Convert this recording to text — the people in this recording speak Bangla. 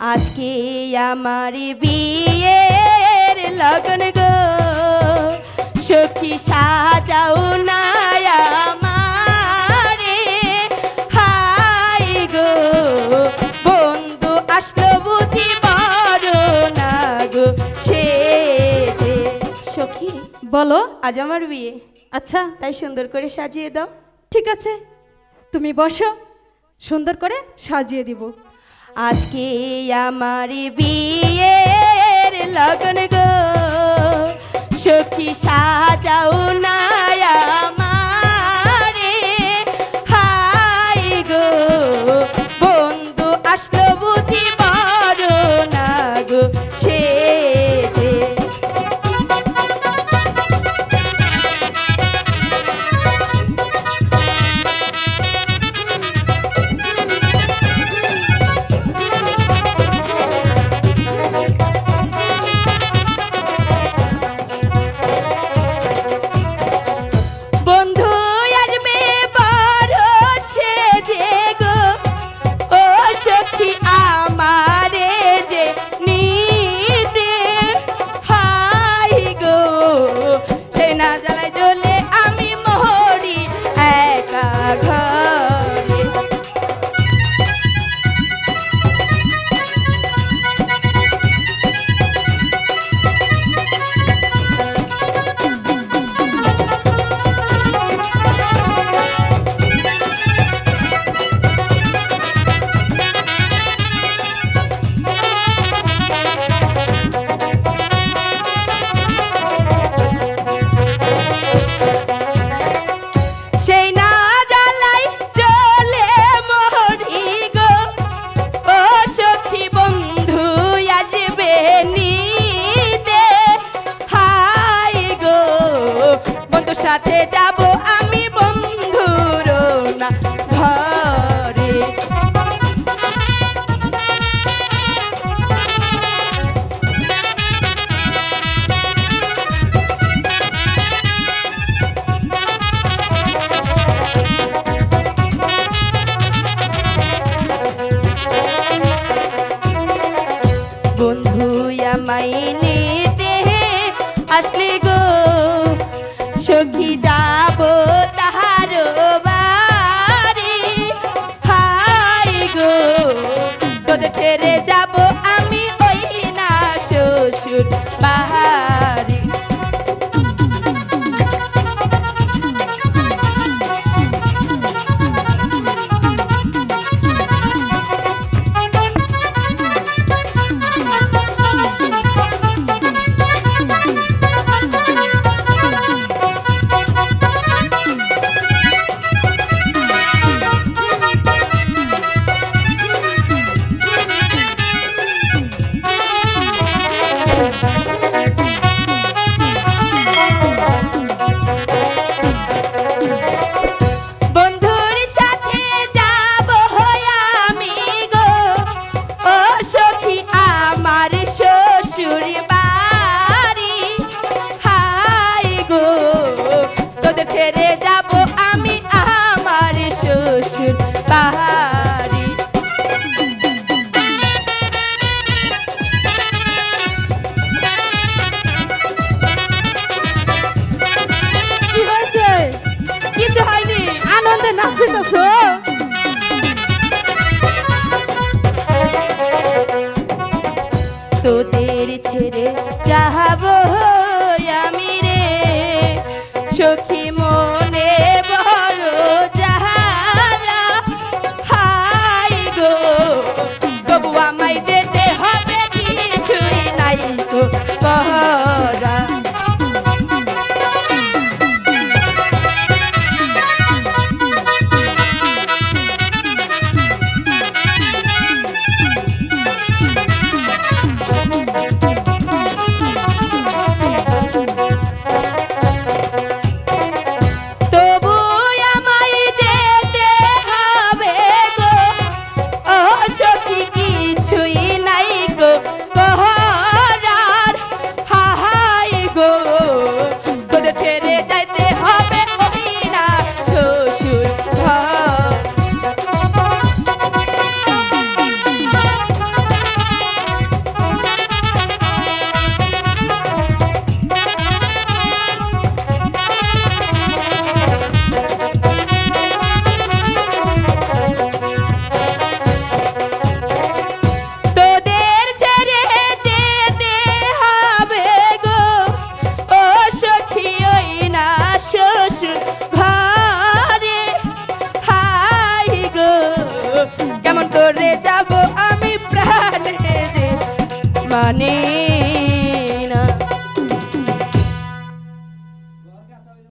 আজকে আমার বিয়ের লগন গো, সখী সাজাও না আমারে। হাই গো বন্ধু আসলো বুঝি বড় না গো সে যে। সখী বলো। আজ আমার বিয়ে, আচ্ছা তাই সুন্দর করে সাজিয়ে দাও। ঠিক আছে, তুমি বসো, সুন্দর করে সাজিয়ে দিব। আজকে আমার বিয়ের লগন গো, সখী সাজাও না আমারে। হাই গো বন্ধু আসলো বুঝি বড় না গো সে যে। সাথে যাব আমি বন্ধুর না ঘরে। বন্ধু আমায় নিতে আসলে গো, সখী যাব তাহার বাড়ি। হাই গো তোদের ছেড়ে যাব আমি ওই না শ্বশুর বাড়ি। ছেড়ে যাব আমি আমার শ্বশুর বাড়ি। কি হয়েছে? কিছু হয়নি, আনন্দে নাচতেছো। তোদের ছেড়ে যাব আমি রে, সখী মনে বড় জালা। হাই গো তবু আমায় যেতে হবে, কিছুই নাই তো করা। মানে